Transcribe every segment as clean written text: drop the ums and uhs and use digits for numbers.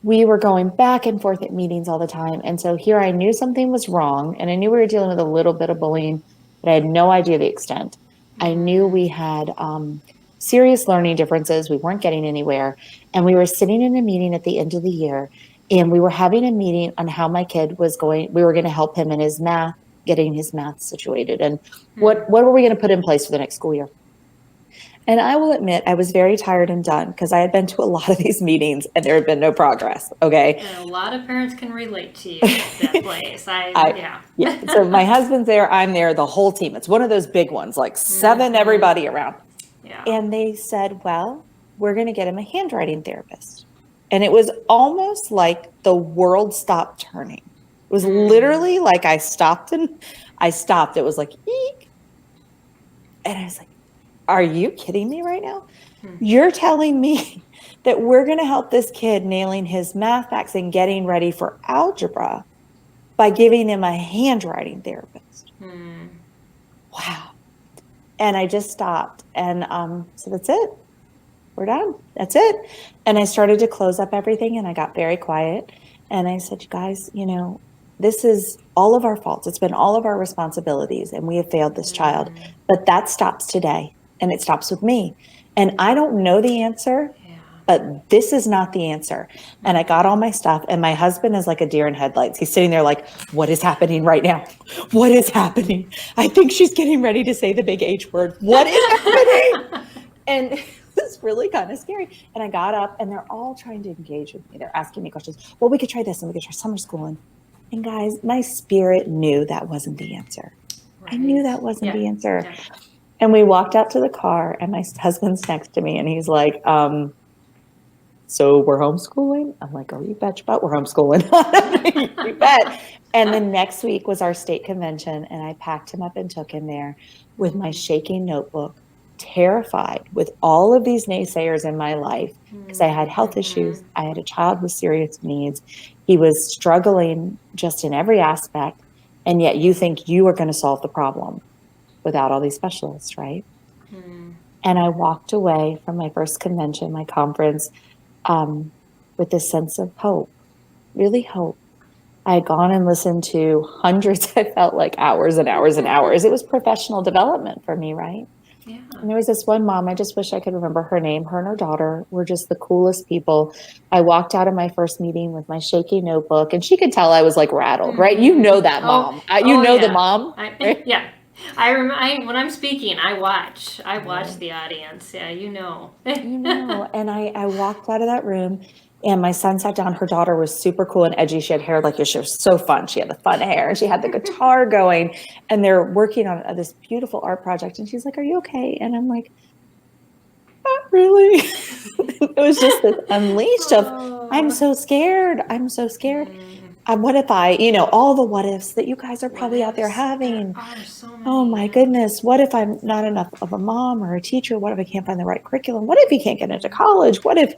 we were going back and forth at meetings all the time. And so here I knew something was wrong, and I knew we were dealing with a little bit of bullying, but I had no idea the extent. I knew we had serious learning differences. We weren't getting anywhere. And we were sitting in a meeting at the end of the year, and we were having a meeting on how my kid was going. We were going to help him in his math, getting his math situated. And what were we going to put in place for the next school year? And I will admit, I was very tired and done because I had been to a lot of these meetings and there had been no progress. Okay. And a lot of parents can relate to you at that place. Yeah. So my husband's there, I'm there, the whole team. It's one of those big ones, like 7 everybody around. Yeah. And they said, well, we're going to get him a handwriting therapist. And it was almost like the world stopped turning. It was literally like I stopped. It was like, eek. And I was like, are you kidding me right now? You're telling me that we're going to help this kid nailing his math facts and getting ready for algebra by giving him a handwriting therapist. Wow. And I just stopped. And so that's it. We're done. That's it. And I started to close up everything, and I got very quiet. And I said, you guys, this is all of our faults. It's been all of our responsibilities, and we have failed this child. But that stops today. And it stops with me. And I don't know the answer, but this is not the answer. And I got all my stuff, and my husband is like a deer in headlights. He's sitting there like, what is happening right now? What is happening? I think she's getting ready to say the big H word. What is happening? And it was really kind of scary. And I got up, and they're all trying to engage with me. They're asking me questions. Well, we could try this, and we could try summer school. And guys, my spirit knew that wasn't the answer. I knew that wasn't the answer. Yeah. And we walked out to the car, and my husband's next to me, and he's like, so we're homeschooling? I'm like, oh, you bet, but we're homeschooling. You bet. And the next week was our state convention, and I packed him up and took him there with my shaking notebook, terrified with all of these naysayers in my life because I had health issues. I had a child with serious needs. He was struggling just in every aspect, and yet you think you are going to solve the problem without all these specialists, right? And I walked away from my first convention, my conference, with this sense of hope, really hope. I had gone and listened to hundreds, I felt like hours and hours and hours. It was professional development for me, right? Yeah. And there was this one mom, I just wish I could remember her name. Her and her daughter were just the coolest people. I walked out of my first meeting with my shaky notebook, and she could tell I was like rattled, right? You know that mom. The mom. Right? Yeah. When I'm speaking, I watch the audience. Yeah, you know. And I walked out of that room, and my son sat down. Her daughter was super cool and edgy. She had hair like she was so fun. She had the fun hair, and she had the guitar going, and they're working on this beautiful art project. And she's like, are you okay? And I'm like, not really. It was just this unleashed of, I'm so scared. I'm so scared. What if all the what ifs that you guys are probably out there having. Oh my goodness. What if I'm not enough of a mom or a teacher? What if I can't find the right curriculum? What if he can't get into college? What if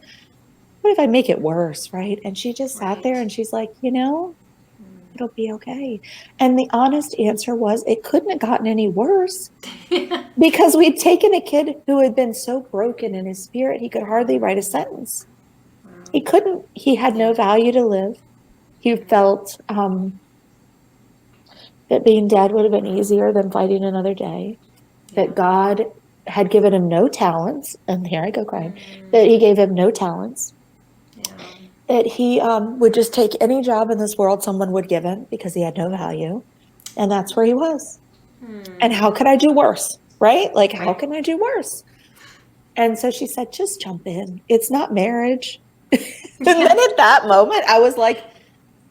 I make it worse, right? And she just sat there, and she's like, it'll be okay. And the honest answer was, it couldn't have gotten any worse because we'd taken a kid who had been so broken in his spirit, he could hardly write a sentence. He had no value to live. He felt that being dead would have been easier than fighting another day, that God had given him no talents, and here I go crying, that he gave him no talents, that he would just take any job in this world someone would give him because he had no value, and that's where he was. And how could I do worse, right? Like, how can I do worse? And so she said, just jump in. It's not marriage. And then at that moment, I was like,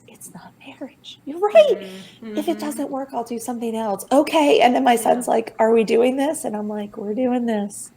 it's not marriage. You're right. If it doesn't work, I'll do something else. Okay. And then my son's like, are we doing this? And I'm like, we're doing this.